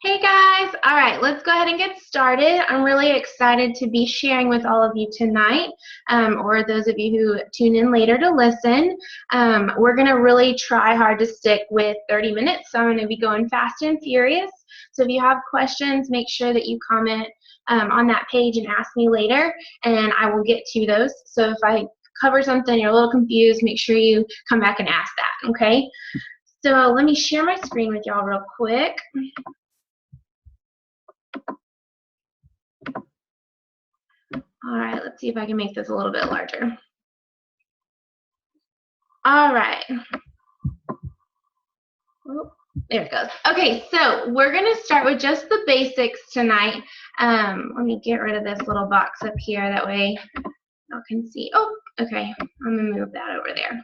Hey guys! All right, let's go ahead and get started. I'm really excited to be sharing with all of you tonight, or those of you who tune in later to listen. We're going to really try hard to stick with 30 minutes, so I'm going to be going fast and furious. So if you have questions, make sure that you comment on that page and ask me later, and I will get to those. So if I cover something, you're a little confused, make sure you come back and ask that, okay? So let me share my screen with y'all real quick. All right, let's see if I can make this a little bit larger. All right. Oh, there it goes. Okay, so we're going to start with just the basics tonight. Let me get rid of this little box up here. That way y'all can see. Oh, okay. I'm going to move that over there.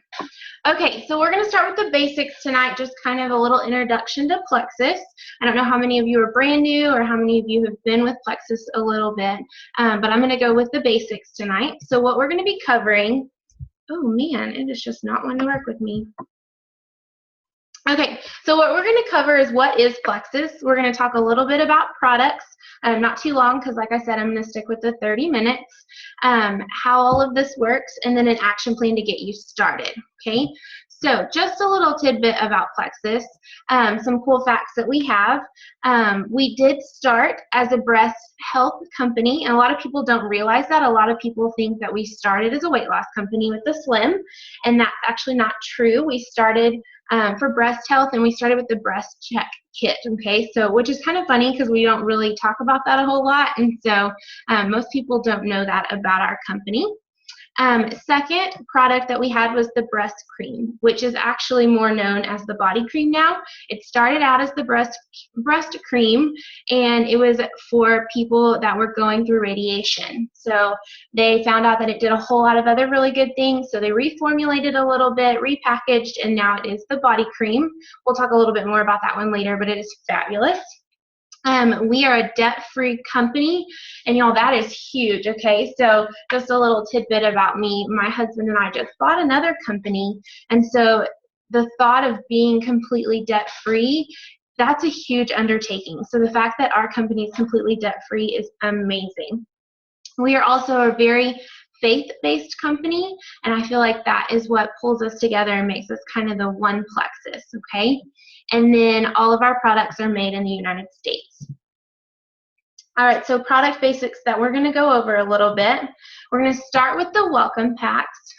Okay, so we're going to start with the basics tonight, just kind of a little introduction to Plexus. I don't know how many of you are brand new or how many of you have been with Plexus a little bit, but I'm going to go with the basics tonight. So what we're going to be covering, oh man, it is just not wanting to work with me. Okay, so what we're going to cover is what is Plexus. We're going to talk a little bit about products, not too long because like I said, I'm going to stick with the 30 minutes, how all of this works, and then an action plan to get you started, okay? So just a little tidbit about Plexus, some cool facts that we have. We did start as a breast health company, and a lot of people don't realize that. A lot of people think that we started as a weight loss company with the Slim, and that's actually not true. We started for breast health, and we started with the breast check kit, okay, so which is kind of funny because we don't really talk about that a whole lot, and so most people don't know that about our company. Second product that we had was the breast cream, which is actually more known as the body cream now. It started out as the breast cream, and it was for people that were going through radiation. So they found out that it did a whole lot of other really good things, so they reformulated a little bit, repackaged, and now it is the body cream. We'll talk a little bit more about that one later, but it is fabulous. We are a debt-free company, and y'all, that is huge, okay? So just a little tidbit about me. My husband and I just bought another company, and so the thought of being completely debt-free, that's a huge undertaking. So the fact that our company is completely debt-free is amazing. We are also a very faith-based company, and I feel like that is what pulls us together and makes us kind of the one Plexus, okay? And then all of our products are made in the United States. All right, so product basics that we're going to go over a little bit. We're going to start with the welcome packs.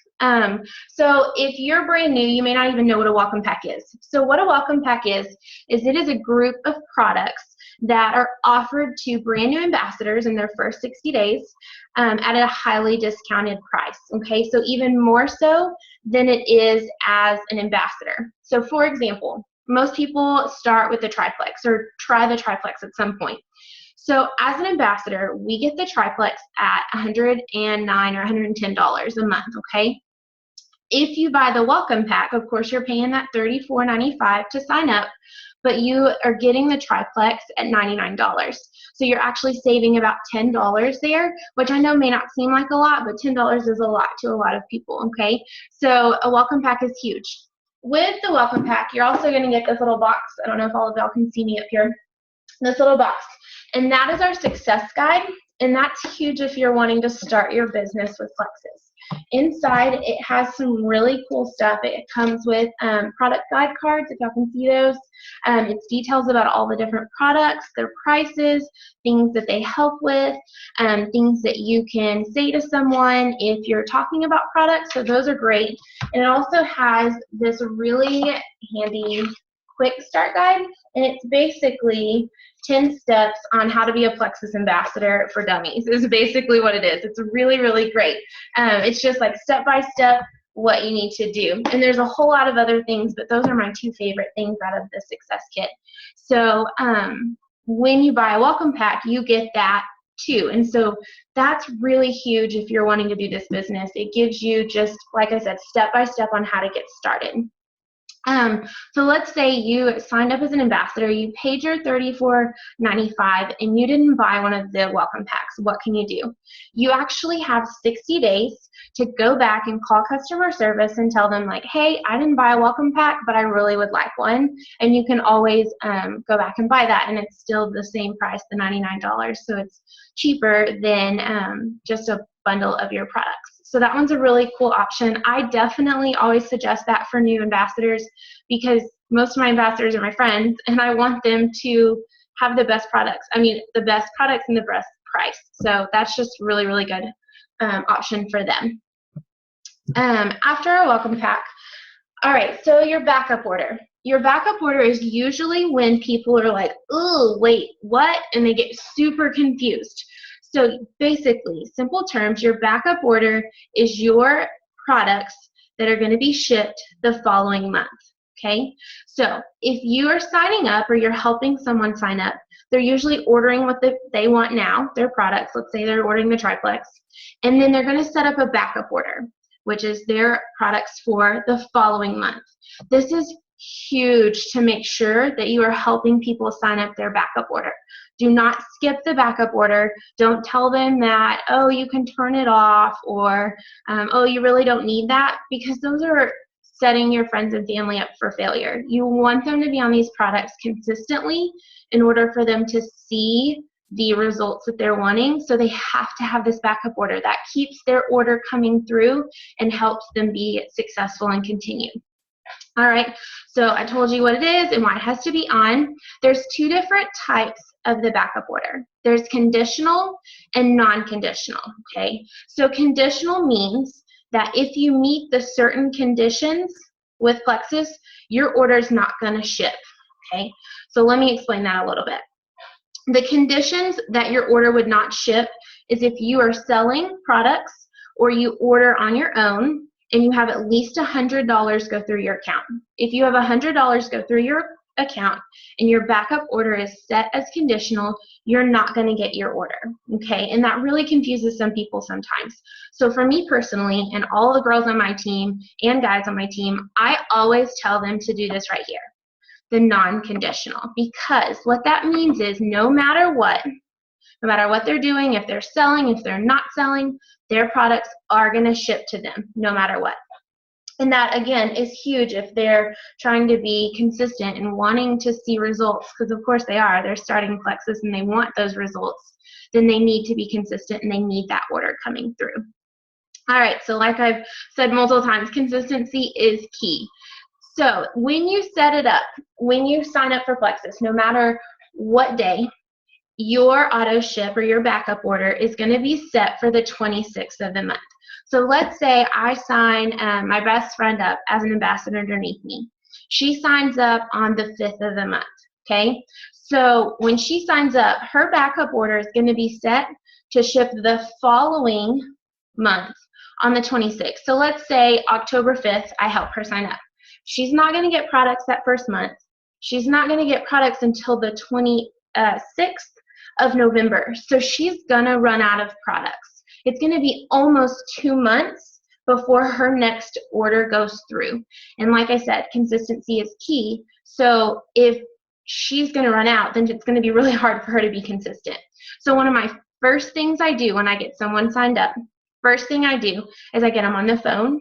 So if you're brand new, you may not even know what a welcome pack is. So what a welcome pack is it is a group of products that are offered to brand new ambassadors in their first 60 days at a highly discounted price, okay? So even more so than it is as an ambassador. So for example, most people start with the triplex or try the triplex at some point. So as an ambassador, we get the triplex at $109 or $110 a month, okay? If you buy the welcome pack, of course, you're paying that $34.95 to sign up, but you are getting the triplex at $99. So you're actually saving about $10 there, which I know may not seem like a lot, but $10 is a lot to a lot of people, okay? So a welcome pack is huge. With the welcome pack, you're also going to get this little box. I don't know if all of y'all can see me up here. This little box. And that is our success guide, and that's huge if you're wanting to start your business with Plexus. Inside, it has some really cool stuff. It comes with product guide cards, if y'all can see those. It's details about all the different products, their prices, things that they help with, things that you can say to someone if you're talking about products, so those are great. And it also has this really handy quick start guide, and it's basically 10 steps on how to be a Plexus ambassador for dummies is basically what it is. It's really, really great. It's just like step by step what you need to do. And there's a whole lot of other things, but those are my two favorite things out of the success kit. So when you buy a welcome pack, you get that too. And so that's really huge if you're wanting to do this business. It gives you just, like I said, step by step on how to get started. So let's say you signed up as an ambassador, you paid your $34.95, and you didn't buy one of the welcome packs. What can you do? You actually have 60 days to go back and call customer service and tell them, like, hey, I didn't buy a welcome pack, but I really would like one. And you can always go back and buy that, and it's still the same price, the $99. So it's cheaper than just a bundle of your products. So that one's a really cool option. I definitely always suggest that for new ambassadors because most of my ambassadors are my friends, and I want them to have the best products. I mean, the best products and the best price. So that's just really, really good option for them. After a welcome pack, all right, so your backup order. Your backup order is usually when people are like, oh, wait, what? And they get super confused. So basically, simple terms, your backup order is your products that are going to be shipped the following month, okay? So if you are signing up or you're helping someone sign up, they're usually ordering what they want now, their products. Let's say they're ordering the triplex, and then they're going to set up a backup order, which is their products for the following month. This is huge to make sure that you are helping people sign up their backup order. Do not skip the backup order. Don't tell them that, oh, you can turn it off, or, oh, you really don't need that, because those are setting your friends and family up for failure. You want them to be on these products consistently in order for them to see the results that they're wanting. So they have to have this backup order. That keeps their order coming through and helps them be successful and continue. All right, so I told you what it is and why it has to be on. There's two different types of the backup order. There's conditional and non-conditional, okay? So conditional means that if you meet the certain conditions with Plexus, your order is not going to ship, okay? So let me explain that a little bit. The conditions that your order would not ship is if you are selling products or you order on your own and you have at least $100 go through your account. If you have $100 go through your account and your backup order is set as conditional, you're not going to get your order, okay? And that really confuses some people sometimes. So for me personally, and all the girls on my team and guys on my team, I always tell them to do this right here, the non-conditional, because what that means is no matter what they're doing, if they're selling, if they're not selling, their products are going to ship to them no matter what. And that, again, is huge if they're trying to be consistent and wanting to see results, because of course they are. They're starting Plexus and they want those results. Then they need to be consistent and they need that order coming through. All right, so like I've said multiple times, consistency is key. So when you set it up, when you sign up for Plexus, no matter what day, your auto ship or your backup order is going to be set for the 26th of the month. So let's say I sign my best friend up as an ambassador underneath me. She signs up on the 5th of the month, okay? So when she signs up, her backup order is going to be set to ship the following month on the 26th. So let's say October 5th, I help her sign up. She's not going to get products that first month. She's not going to get products until the 26th of November. So she's gonna run out of products. It's gonna be almost 2 months before her next order goes through. And like I said, consistency is key. So if she's gonna run out, then it's gonna be really hard for her to be consistent. So one of my first things I do when I get someone signed up, first thing I do is I get them on the phone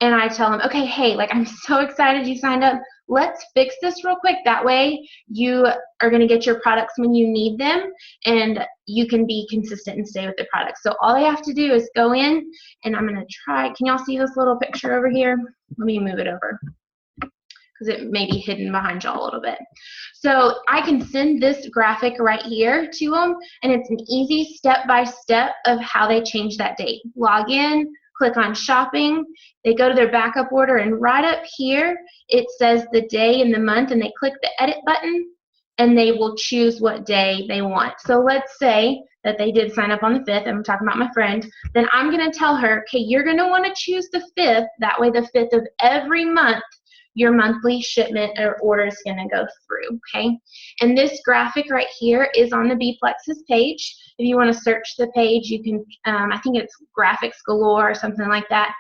and I tell them, okay, hey, like, I'm so excited you signed up. Let's fix this real quick. That way you are going to get your products when you need them and you can be consistent and stay with the products. So all they have to do is go in, and I'm going to try. Can y'all see this little picture over here? Let me move it over because it may be hidden behind y'all a little bit. So I can send this graphic right here to them, and it's an easy step-by-step of how they change that date. Log in, click on shopping, they go to their backup order, and right up here it says the day and the month, and they click the edit button and they will choose what day they want. So let's say that they did sign up on the 5th, I'm talking about my friend, then I'm going to tell her, okay, you're going to want to choose the 5th, that way the 5th of every month your monthly shipment or order is going to go through, okay? And this graphic right here is on the B-Plexus page. If you want to search the page, you can, I think it's Graphics Galore or something like that,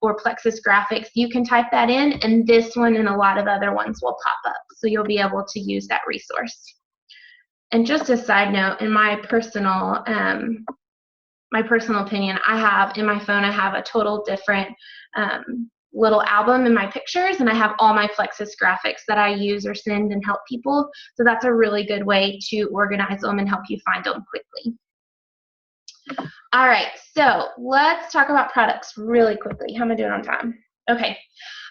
or Plexus Graphics. You can type that in, and this one and a lot of other ones will pop up, so you'll be able to use that resource. And just a side note, in my personal opinion, I have in my phone, I have a total different little album in my pictures, and I have all my Plexus graphics that I use or send and help people. So that's a really good way to organize them and help you find them quickly. All right, so let's talk about products really quickly. How am I doing on time? Okay.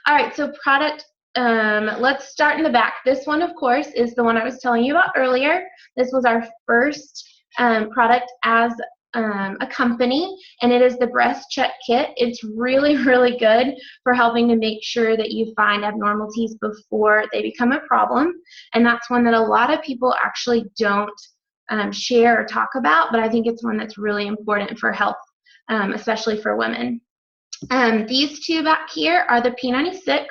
All right, so product, let's start in the back. This one, of course, is the one I was telling you about earlier. This was our first product as a company, and it is the Breast Check Kit. It's really, really good for helping to make sure that you find abnormalities before they become a problem, and that's one that a lot of people actually don't share or talk about, but I think it's one that's really important for health, especially for women. These two back here are the P96.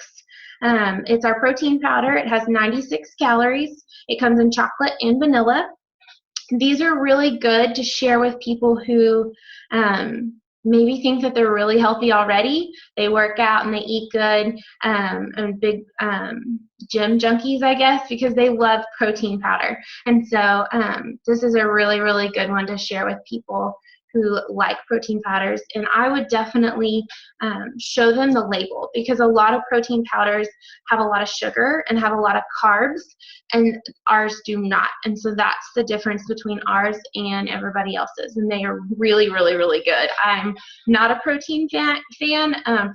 It's our protein powder. It has 96 calories. It comes in chocolate and vanilla. These are really good to share with people who maybe think that they're really healthy already. They work out and they eat good, and big gym junkies, I guess, because they love protein powder. And so this is a really, really good one to share with people who like protein powders, and I would definitely show them the label, because a lot of protein powders have a lot of sugar and have a lot of carbs, and ours do not. And so that's the difference between ours and everybody else's, and they are really, really, really good. I'm not a protein fan.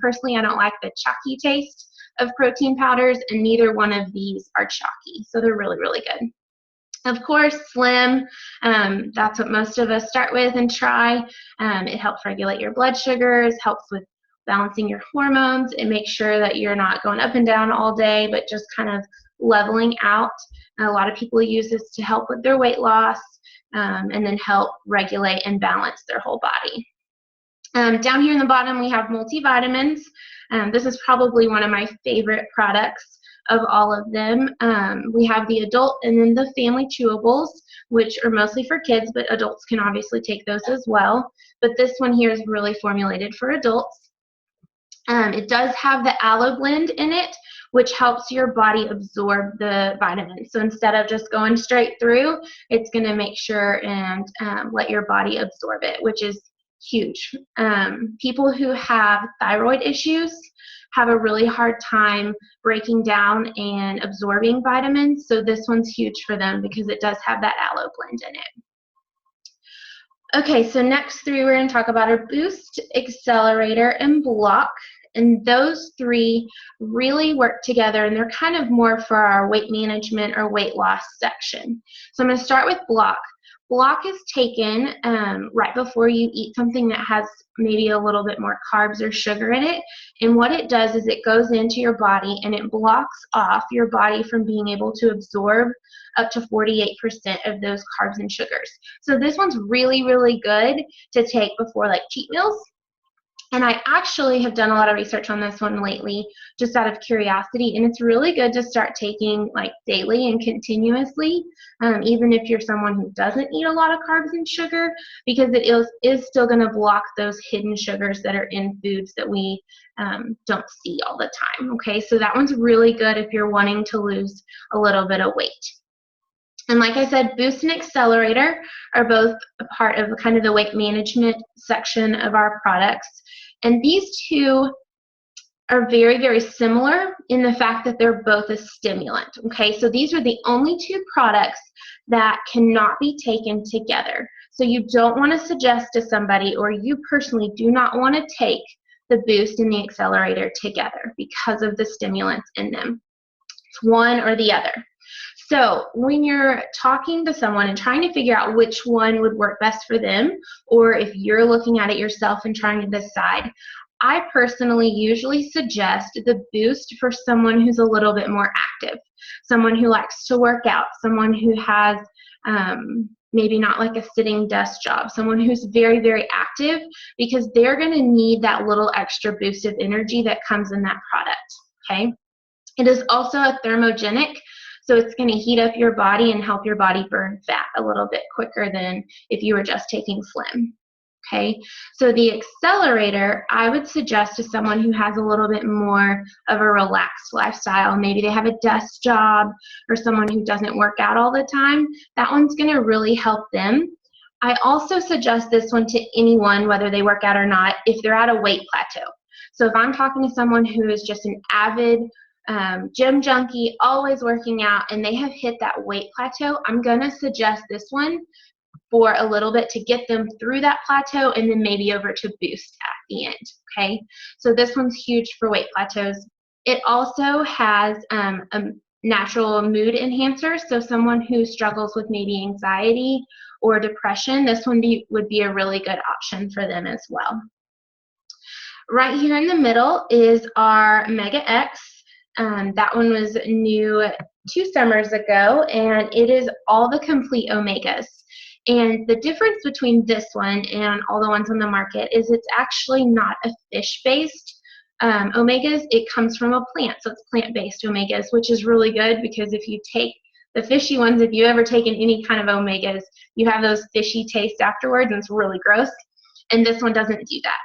Personally, I don't like the chalky taste of protein powders, and neither one of these are chalky, so they're really, really good. Of course, Slim, that's what most of us start with and try. It helps regulate your blood sugars, helps with balancing your hormones. It makes sure that you're not going up and down all day, but just kind of leveling out. A lot of people use this to help with their weight loss, and then help regulate and balance their whole body. Down here in the bottom, we have multivitamins. This is probably one of my favorite products of all of them. We have the adult and then the family chewables, which are mostly for kids, but adults can obviously take those as well. But this one here is really formulated for adults. It does have the aloe blend in it, which helps your body absorb the vitamins. So instead of just going straight through, it's going to make sure and let your body absorb it, which is huge. People who have thyroid issues have a really hard time breaking down and absorbing vitamins, so this one's huge for them because it does have that aloe blend in it. Okay, so next three we're going to talk about our Boost, Accelerator, and Block, and those three really work together, and they're kind of more for our weight management or weight loss section. So I'm going to start with Block. Block is taken right before you eat something that has maybe a little bit more carbs or sugar in it, and what it does is it goes into your body and it blocks off your body from being able to absorb up to 48% of those carbs and sugars. So this one's really, really good to take before like cheat meals. And I actually have done a lot of research on this one lately, just out of curiosity, and it's really good to start taking like daily and continuously, even if you're someone who doesn't eat a lot of carbs and sugar, because it is still going to block those hidden sugars that are in foods that we don't see all the time. Okay, so that one's really good if you're wanting to lose a little bit of weight. And like I said, Boost and Accelerator are both a part of kind of the weight management section of our products. And these two are very, very similar in the fact that they're both a stimulant. Okay, so these are the only two products that cannot be taken together. So you don't want to suggest to somebody, or you personally do not want to take the Boost and the Accelerator together because of the stimulants in them. It's one or the other. So when you're talking to someone and trying to figure out which one would work best for them, or if you're looking at it yourself and trying to decide, I personally usually suggest the Boost for someone who's a little bit more active, someone who likes to work out, someone who has maybe not like a sitting desk job, someone who's very, very active, because they're going to need that little extra boost of energy that comes in that product. Okay. It is also a thermogenic, so it's going to heat up your body and help your body burn fat a little bit quicker than if you were just taking Slim. Okay, so the accelerator, I would suggest to someone who has a little bit more of a relaxed lifestyle. Maybe they have a desk job or someone who doesn't work out all the time. That one's going to really help them. I also suggest this one to anyone, whether they work out or not, if they're at a weight plateau. So if I'm talking to someone who is just an avid gym junkie, always working out, and they have hit that weight plateau, I'm going to suggest this one for a little bit to get them through that plateau and then maybe over to boost at the end, okay? So this one's huge for weight plateaus. It also has a natural mood enhancer, so someone who struggles with maybe anxiety or depression, this one would be a really good option for them as well. Right here in the middle is our Mega X. That one was new 2 summers ago, and it is all the complete omegas. And the difference between this one and all the ones on the market is it's actually not a fish-based omegas. It comes from a plant, so it's plant-based omegas, which is really good because if you take the fishy ones, if you've ever taken any kind of omegas, you have those fishy taste afterwards, and it's really gross. And this one doesn't do that.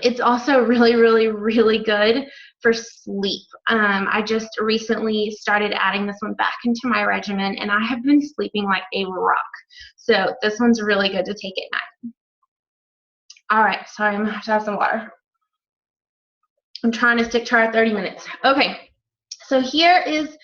It's also really, really, really good for sleep. I just recently started adding this one back into my regimen, and I have been sleeping like a rock. So this one's really good to take at night. All right, sorry, I'm gonna have to have some water. I'm trying to stick to our 30 minutes. Okay, so here is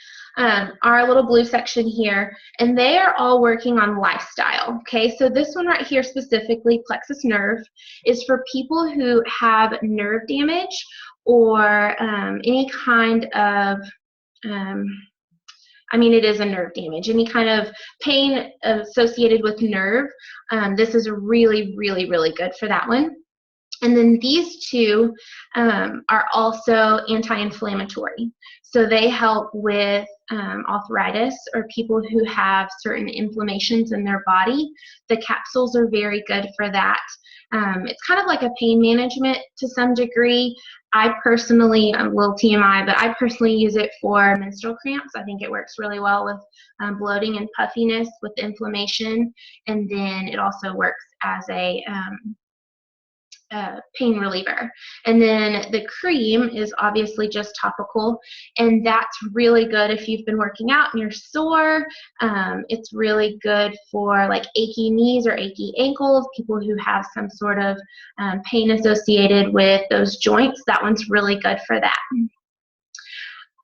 our little blue section here, and they are all working on lifestyle. Okay, so this one right here specifically, Plexus Nerve, is for people who have nerve damage or any kind of, I mean, it is a nerve damage, any kind of pain associated with nerve. This is really, really, really good for that one. And then these two are also anti-inflammatory. So they help with arthritis or people who have certain inflammations in their body. The capsules are very good for that. It's kind of like a pain management to some degree. I personally, a little TMI, but I personally use it for menstrual cramps. I think it works really well with bloating and puffiness with inflammation. And then it also works as a pain reliever. And then the cream is obviously just topical, and that's really good if you've been working out and you're sore. It's really good for like achy knees or achy ankles, people who have some sort of pain associated with those joints. That one's really good for that.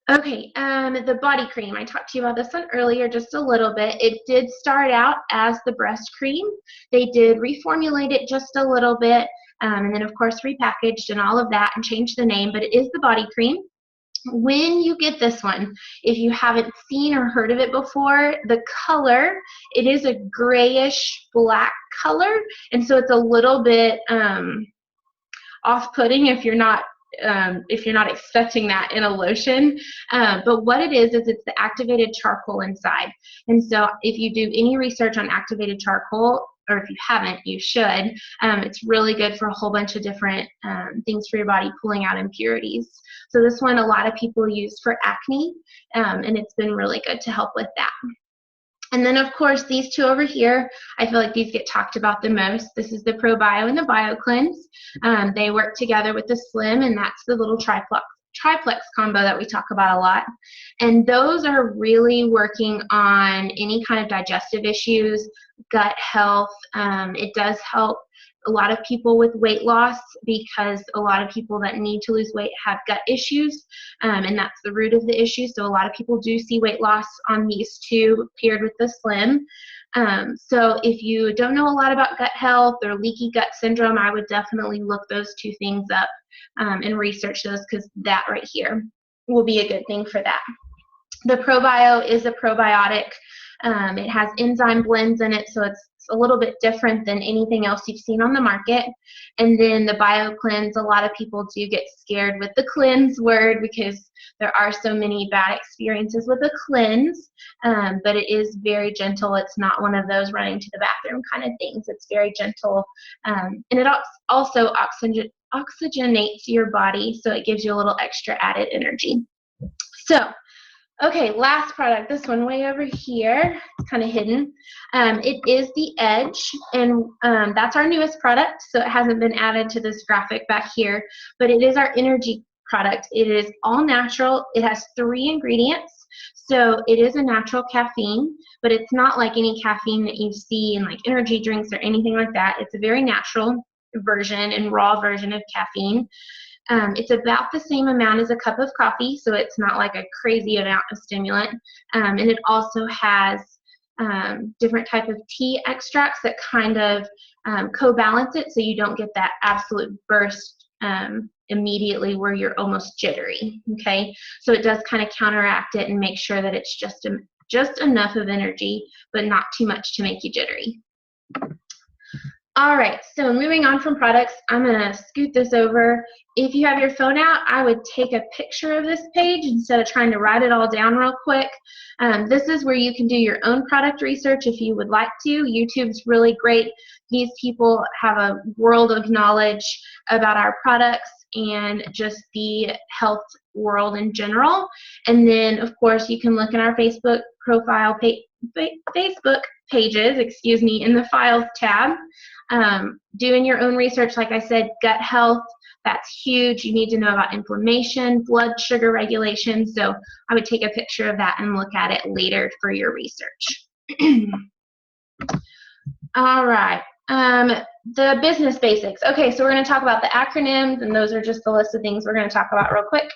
Okay, the body cream. I talked to you about this one earlier just a little bit. It did start out as the breast cream. They did reformulate it just a little bit, and then of course repackaged and all of that and changed the name, but it is the body cream. When you get this one, if you haven't seen or heard of it before, the color, it is a grayish black color, and so it's a little bit off-putting if you're not expecting that in a lotion. But what it is it's the activated charcoal inside. And so if you do any research on activated charcoal, or if you haven't, you should. It's really good for a whole bunch of different things for your body, pulling out impurities. So this one a lot of people use for acne, and it's been really good to help with that. And then, of course, these two over here, I feel like these get talked about the most. This is the ProBio and the BioCleanse. They work together with the Slim, and that's the little triplex combo that we talk about a lot. And those are really working on any kind of digestive issues, gut health. It does help a lot of people with weight loss because a lot of people that need to lose weight have gut issues, and that's the root of the issue. So a lot of people do see weight loss on these two paired with the Slim. So if you don't know a lot about gut health or leaky gut syndrome, I would definitely look those two things up and research those, because that right here will be a good thing for that. The ProBio is a probiotic. It has enzyme blends in it, so it's a little bit different than anything else you've seen on the market. And then the BioCleanse, a lot of people do get scared with the cleanse word because there are so many bad experiences with the cleanse, but it is very gentle. It's not one of those running to the bathroom kind of things. It's very gentle, and it also oxygenates your body, so it gives you a little extra added energy. So, okay, last product, this one way over here, kind of hidden. It is the Edge, and that's our newest product, so it hasn't been added to this graphic back here, but it is our energy product. It is all natural. It has 3 ingredients, so it is a natural caffeine, but it's not like any caffeine that you see in like energy drinks or anything like that. It's a very natural version and raw version of caffeine. It's about the same amount as a cup of coffee, so it's not like a crazy amount of stimulant. And it also has different type of tea extracts that kind of co-balance it, so you don't get that absolute burst immediately where you're almost jittery. Okay, so it does kind of counteract it and make sure that it's just enough of energy, but not too much to make you jittery. All right, so moving on from products, I'm going to scoot this over. If you have your phone out, I would take a picture of this page instead of trying to write it all down real quick. This is where you can do your own product research if you would like to. YouTube's really great. These people have a world of knowledge about our products and just the health world in general. And then, of course, you can look in our Facebook profile, Facebook pages, in the Files tab. Doing your own research, like I said, gut health, that's huge. You need to know about inflammation, blood sugar regulation, so I would take a picture of that and look at it later for your research. All right, the business basics. Okay, so we're going to talk about the acronyms, and those are just the list of things we're going to talk about real quick.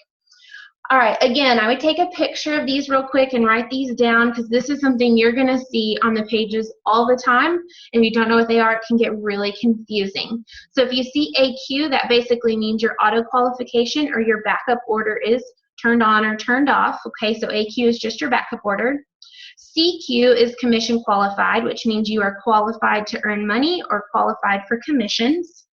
All right, again, I would take a picture of these real quick and write these down because this is something you're going to see on the pages all the time. If you don't know what they are, it can get really confusing. So if you see AQ, that basically means your auto qualification or your backup order is turned on or turned off. Okay, so AQ is just your backup order. CQ is commission qualified, which means you are qualified to earn money or qualified for commissions.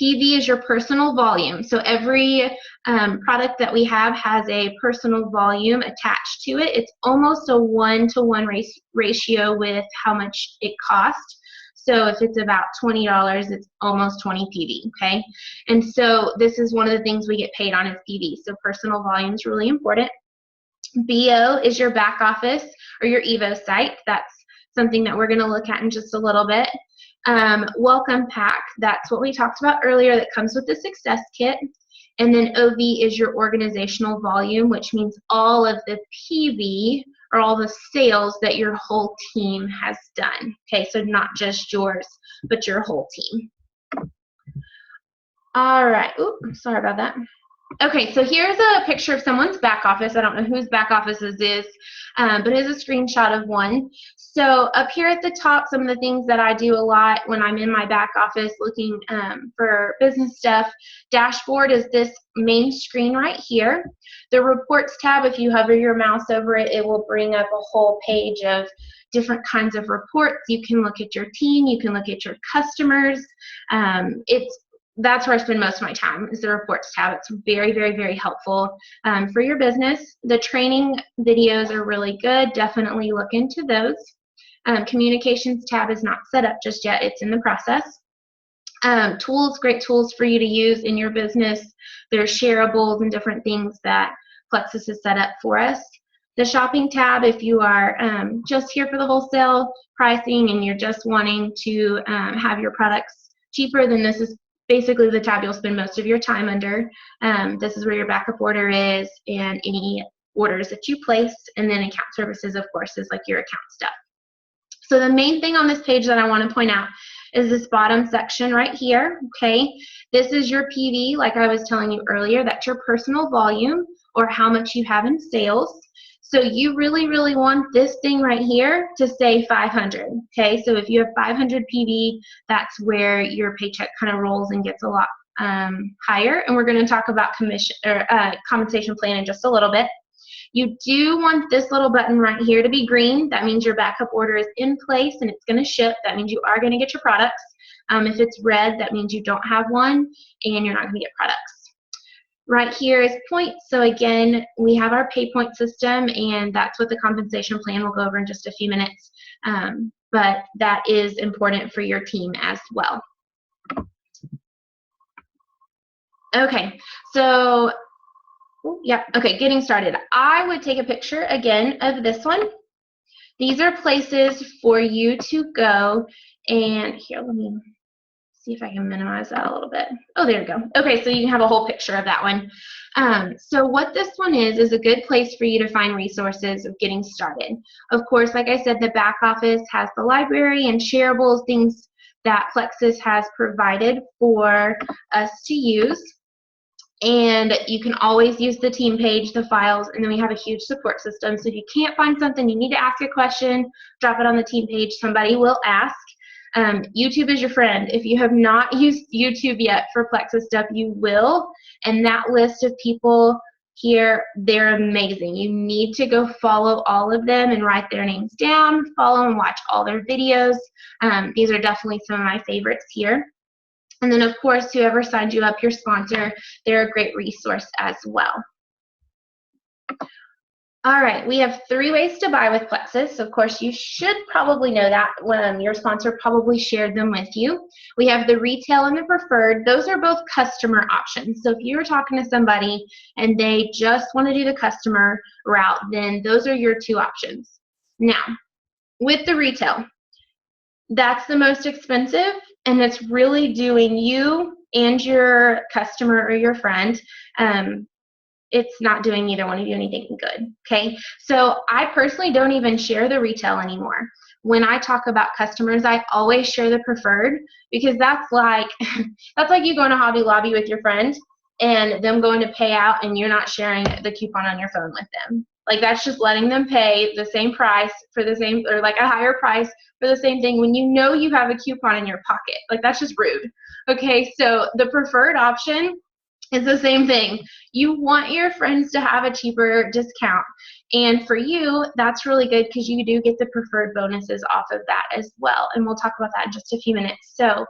PV is your personal volume. So every product that we have has a personal volume attached to it. It's almost a 1-to-1 ratio with how much it costs. So if it's about $20, it's almost 20 PV, okay? And so this is one of the things we get paid on is PV. So personal volume is really important. BO is your back office or your EVO site. That's something that we're going to look at in just a little bit. Welcome pack, that's what we talked about earlier, that comes with the success kit. And then OV is your organizational volume, which means all of the PV or all the sales that your whole team has done. Okay, so not just yours, but your whole team. All right, oops, sorry about that. Okay, so here's a picture of someone's back office. I don't know whose back office this is, but it is a screenshot of one. So up here at the top, some of the things that I do a lot when I'm in my back office looking for business stuff. Dashboard is this main screen right here. The reports tab, if you hover your mouse over it, it will bring up a whole page of different kinds of reports. You can look at your team, you can look at your customers. That's where I spend most of my time, is the reports tab. It's very, very, very helpful for your business. The training videos are really good. Definitely look into those. Communications tab is not set up just yet. It's in the process. Tools, great tools for you to use in your business. There's shareables and different things that Plexus has set up for us. The shopping tab, if you are just here for the wholesale pricing and you're just wanting to have your products cheaper, then this is basically the tab you'll spend most of your time under. This is where your backup order is and any orders that you place, and then account services, of course, is like your account stuff. So the main thing on this page that I want to point out is this bottom section right here, okay? This is your PV, like I was telling you earlier. That's your personal volume or how much you have in sales. So you really, really want this thing right here to say 500, okay? So if you have 500 PV, that's where your paycheck kind of rolls and gets a lot higher. And we're going to talk about commission or compensation plan in just a little bit. You do want this little button right here to be green. That means your backup order is in place and it's going to ship. That means you are going to get your products. If it's red, that means you don't have one and you're not going to get products. Right here is points. So again, we have our pay point system, and that's what the compensation plan will go over in just a few minutes. But that is important for your team as well. Okay, so Ooh, yeah, okay, getting started. I would take a picture again of this one. These are places for you to go, and here, let me see if I can minimize that a little bit. Oh, there you go. Okay, so you can have a whole picture of that one. So what this one is a good place for you to find resources of getting started. Of course, like I said, the back office has the library and shareables, things that Plexus has provided for us to use. And you can always use the team page, the files, and then we have a huge support system. So if you can't find something, you need to ask a question, drop it on the team page. Somebody will ask. YouTube is your friend. If you have not used YouTube yet for Plexus stuff, you will. And that list of people here, they're amazing. You need to go follow all of them and write their names down, follow and watch all their videos. These are definitely some of my favorites here. And then, of course, whoever signed you up, your sponsor, they're a great resource as well. All right, we have 3 ways to buy with Plexus. Of course, you should probably know that when your sponsor probably shared them with you. We have the retail and the preferred. Those are both customer options. So if you were talking to somebody and they just want to do the customer route, then those are your 2 options. Now, with the retail, that's the most expensive, and it's really doing you and your customer or your friend, it's not doing either one of you anything good, okay? So I personally don't even share the retail anymore. When I talk about customers, I always share the preferred, because that's like you going to Hobby Lobby with your friend and them going to pay out and you're not sharing the coupon on your phone with them. Like, that's just letting them pay the same price for the same, or like a higher price for the same thing when you know you have a coupon in your pocket. Like, that's just rude. Okay, so the preferred option is the same thing. You want your friends to have a cheaper discount. And for you, that's really good because you do get the preferred bonuses off of that as well. And we'll talk about that in just a few minutes. So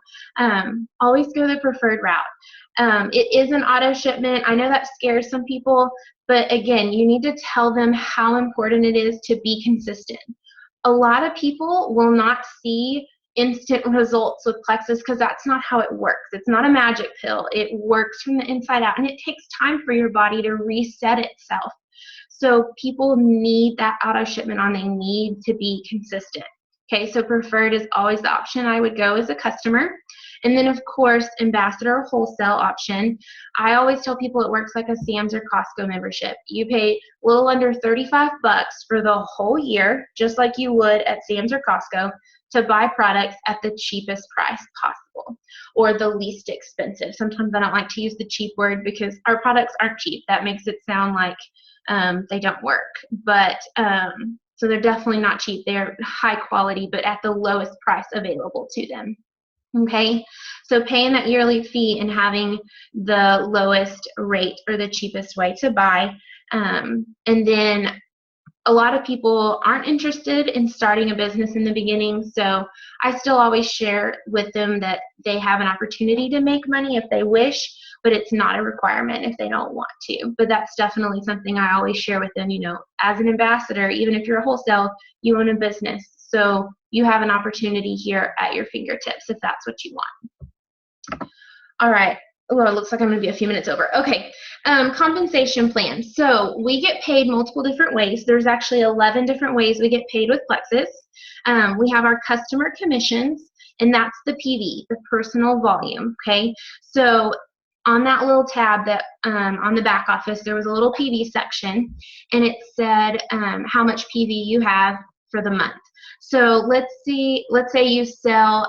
always go the preferred route. It is an auto shipment. I know that scares some people, but again, you need to tell them how important it is to be consistent. A lot of people will not see instant results with Plexus because that's not how it works. It's not a magic pill. It works from the inside out, and it takes time for your body to reset itself. So people need that auto shipment on. They need to be consistent. Okay, so preferred is always the option I would go as a customer. And then, of course, ambassador wholesale option. I always tell people it works like a Sam's or Costco membership. You pay a little under $35 for the whole year, just like you would at Sam's or Costco, to buy products at the cheapest price possible, or the least expensive. Sometimes I don't like to use the cheap word because our products aren't cheap. That makes it sound like they don't work. But so they're definitely not cheap. They're high quality, but at the lowest price available to them. Okay, so paying that yearly fee and having the lowest rate or the cheapest way to buy. And then a lot of people aren't interested in starting a business in the beginning, so I still always share with them that they have an opportunity to make money if they wish, but it's not a requirement if they don't want to. But that's definitely something I always share with them. You know, as an ambassador, even if you're a wholesale, you own a business, so you have an opportunity here at your fingertips if that's what you want. All right. Oh, it looks like I'm going to be a few minutes over. Okay, compensation plan. So we get paid multiple different ways. There's actually 11 different ways we get paid with Plexus. We have our customer commissions, and that's the PV, the personal volume. Okay, so on that little tab that on the back office, there was a little PV section, and it said how much PV you have for the month. So let's say you sell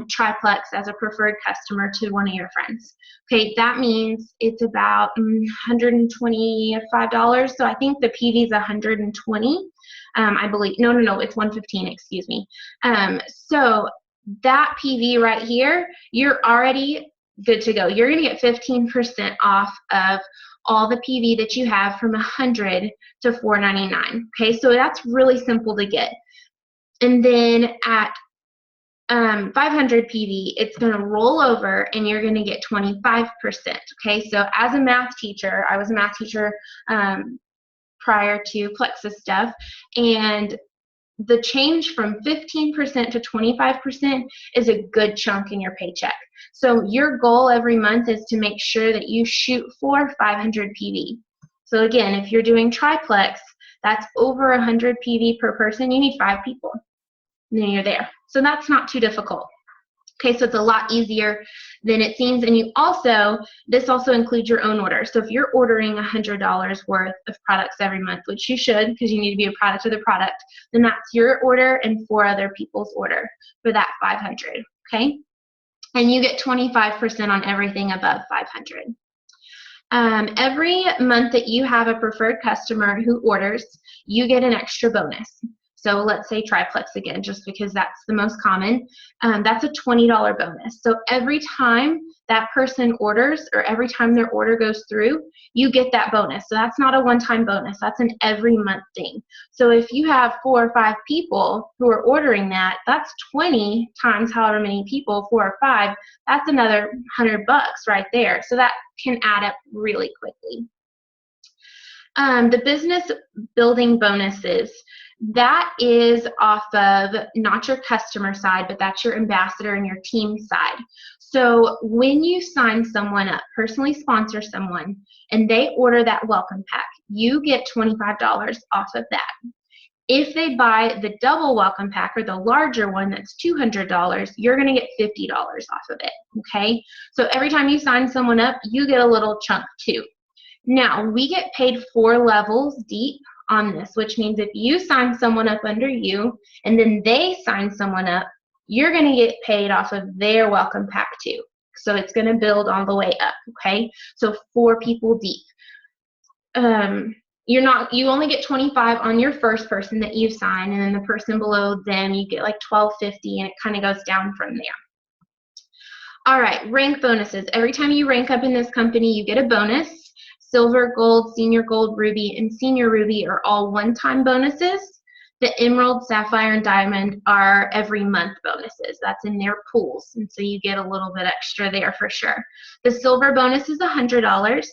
Triplex as a preferred customer to one of your friends. Okay, that means it's about $125. So I think the PV is $120. I believe. No, it's $115. Excuse me. So that PV right here, you're already good to go. You're going to get 15% off of all the PV that you have from $100 to $499. Okay, so that's really simple to get. And then at 500 PV, it's going to roll over and you're going to get 25%. Okay, so as a math teacher, I was a math teacher prior to Plexus stuff, and the change from 15% to 25% is a good chunk in your paycheck. So your goal every month is to make sure that you shoot for 500 PV. So again, if you're doing triplex, that's over 100 PV per person. You need 5 people, and then you're there. So that's not too difficult. Okay, so it's a lot easier than it seems. And this also includes your own order. So if you're ordering $100 worth of products every month, which you should because you need to be a product of the product, then that's your order and 4 other people's order for that 500, okay? And you get 25% on everything above 500. Every month that you have a preferred customer who orders, you get an extra bonus. So let's say triplex again, just because that's the most common. That's a $20 bonus. So every time that person orders or every time their order goes through, you get that bonus. So that's not a one-time bonus. That's an every month thing. So if you have 4 or 5 people who are ordering that, that's 20 times however many people, 4 or 5, that's another $100 right there. So that can add up really quickly. The business building bonuses, that is off of not your customer side, but that's your ambassador and your team side. So when you sign someone up, personally sponsor someone, and they order that welcome pack, you get $25 off of that. If they buy the double welcome pack or the larger one that's $200, you're going to get $50 off of it, okay? So every time you sign someone up, you get a little chunk too. Now, we get paid 4 levels deep on this, which means if you sign someone up under you and then they sign someone up, you're going to get paid off of their welcome pack too. So it's going to build all the way up, okay? So 4 people deep. You only get 25 on your first person that you sign, and then the person below them, you get like $12.50, and it kind of goes down from there. All right, rank bonuses. Every time you rank up in this company, you get a bonus. Silver, gold, senior gold, ruby, and senior ruby are all one-time bonuses. The emerald, sapphire, and diamond are every month bonuses. That's in their pools, and so you get a little bit extra there for sure. The silver bonus is $100.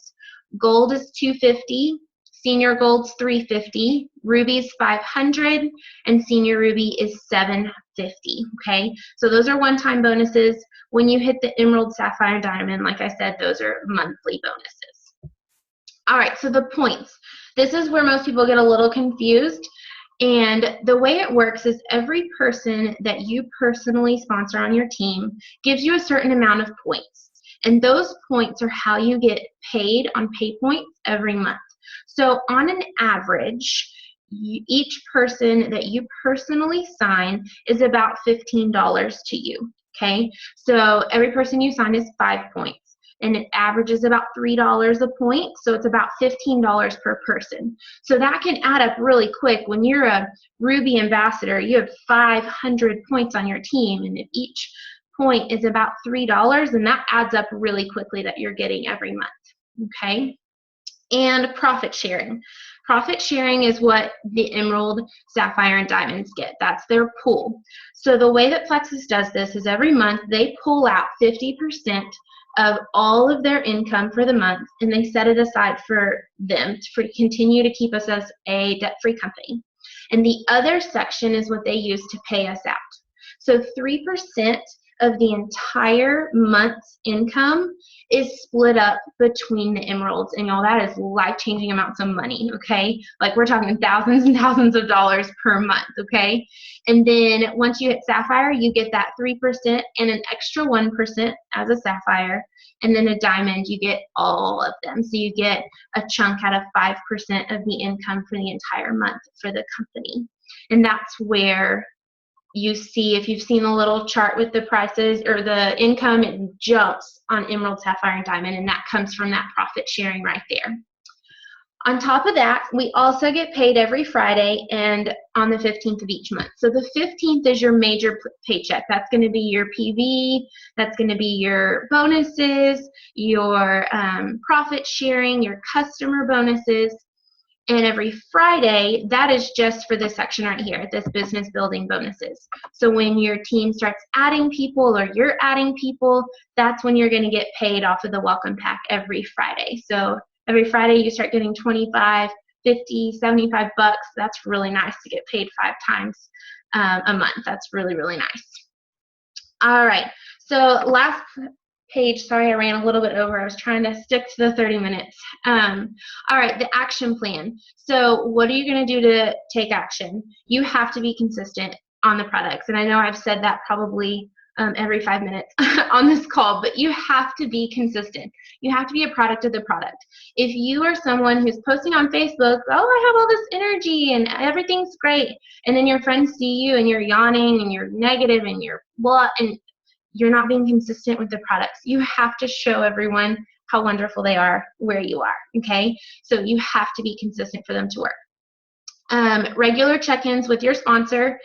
Gold is $250. Senior gold's $350. Ruby's $500, and senior ruby is $750. Okay, so those are one-time bonuses. When you hit the emerald, sapphire, and diamond, like I said, those are monthly bonuses. All right, so the points. This is where most people get a little confused. And the way it works is every person that you personally sponsor on your team gives you a certain amount of points. And those points are how you get paid on pay points every month. So on an average, each person that you personally sign is about $15 to you, okay? So every person you sign is 5 points. And it averages about $3 a point, so it's about $15 per person. So that can add up really quick. When you're a Ruby ambassador, you have 500 points on your team, and if each point is about $3, and that adds up really quickly that you're getting every month, okay? And profit sharing. Profit sharing is what the emerald, sapphire, and diamonds get. That's their pool. So the way that Plexus does this is every month they pull out 50% of all of their income for the month, and they set it aside for them to continue to keep us as a debt-free company. And the other section is what they use to pay us out. So 3% of the entire month's income is split up between the emeralds, and y'all, that is life-changing amounts of money, okay? Like we're talking thousands and thousands of dollars per month, okay? And then once you hit sapphire, you get that 3% and an extra 1% as a sapphire, and then a diamond, you get all of them. So you get a chunk out of 5% of the income for the entire month for the company. And that's where you see, if you've seen a little chart with the prices or the income, it jumps on emerald, sapphire, and diamond, and that comes from that profit sharing right there. On top of that, we also get paid every Friday and on the 15th of each month. So the 15th is your major paycheck. That's going to be your PV, that's going to be your bonuses, your profit sharing, your customer bonuses. And every Friday, that is just for this section right here, this business building bonuses. So when your team starts adding people or you're adding people, that's when you're going to get paid off of the welcome pack every Friday. So every Friday you start getting 25, 50, 75 bucks. That's really nice to get paid 5 times a month. That's really, really nice. All right. So last page. Sorry, I ran a little bit over. I was trying to stick to the 30 minutes. All right, the action plan. So what are you going to do to take action? You have to be consistent on the products. And I know I've said that probably every 5 minutes on this call, but you have to be consistent. You have to be a product of the product. If you are someone who's posting on Facebook, oh, I have all this energy and everything's great, and then your friends see you and you're yawning and you're negative and you're blah, and you're not being consistent with the products. You have to show everyone how wonderful they are where you are, okay? So you have to be consistent for them to work. Regular check-ins with your sponsor.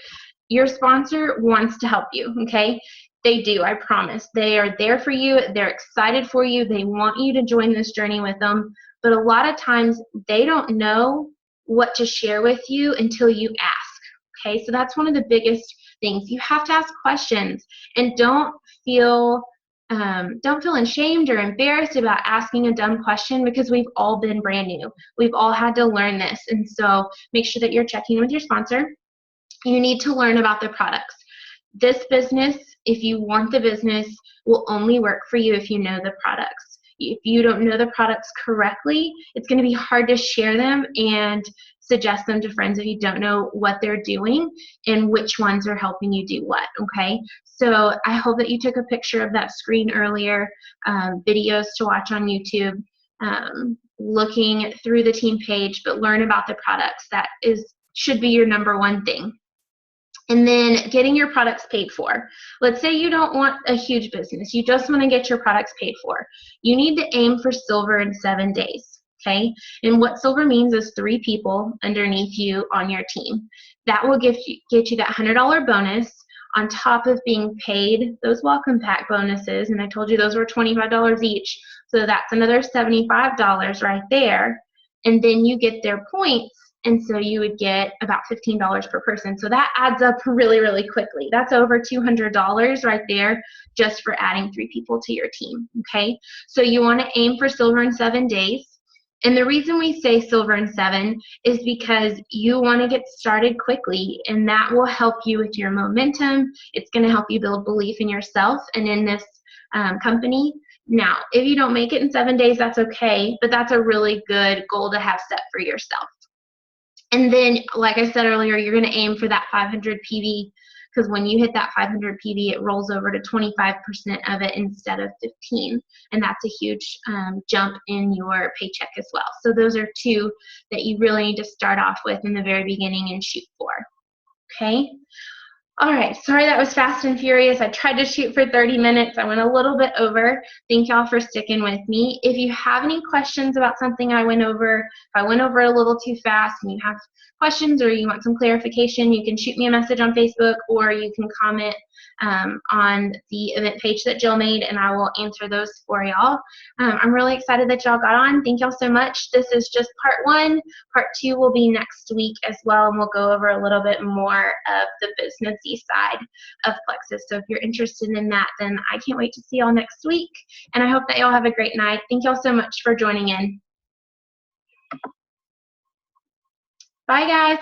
Your sponsor wants to help you, okay? They do, I promise. They are there for you. They're excited for you. They want you to join this journey with them. But a lot of times they don't know what to share with you until you ask, okay? So that's one of the biggest things. You have to ask questions, and don't feel ashamed or embarrassed about asking a dumb question, because we've all been brand new. We've all had to learn this. And so make sure that you're checking with your sponsor. You need to learn about the products. This business, if you want the business, will only work for you if you know the products. If you don't know the products correctly, it's going to be hard to share them and suggest them to friends if you don't know what they're doing and which ones are helping you do what, okay? So I hope that you took a picture of that screen earlier, videos to watch on YouTube, looking through the team page, but learn about the products. That should be your number one thing. And then getting your products paid for. Let's say you don't want a huge business. You just want to get your products paid for. You need to aim for silver in 7 days, okay? And what silver means is 3 people underneath you on your team. That will get you that $100 bonus on top of being paid those welcome pack bonuses. And I told you those were $25 each. So that's another $75 right there. And then you get their points. And so you would get about $15 per person. So that adds up really, really quickly. That's over $200 right there just for adding 3 people to your team, okay? So you want to aim for silver in 7 days. And the reason we say silver in 7 is because you want to get started quickly, and that will help you with your momentum. It's going to help you build belief in yourself and in this company. Now, if you don't make it in 7 days, that's okay, but that's a really good goal to have set for yourself. And then, like I said earlier, you're going to aim for that 500 PV, because when you hit that 500 PV, it rolls over to 25% of it instead of 15, and that's a huge jump in your paycheck as well. So those are 2 that you really need to start off with in the very beginning and shoot for. Okay? All right, sorry that was fast and furious. I tried to shoot for 30 minutes. I went a little bit over. Thank y'all for sticking with me. If you have any questions about something I went over, if I went over a little too fast and you have questions or you want some clarification, you can shoot me a message on Facebook, or you can comment on the event page that Jill made, and I will answer those for y'all. I'm really excited that y'all got on. Thank y'all so much. This is just part 1. Part 2 will be next week as well, and we'll go over a little bit more of the businessy side of Plexus. So if you're interested in that, then I can't wait to see y'all next week, and I hope that y'all have a great night. Thank y'all so much for joining in. Bye, guys.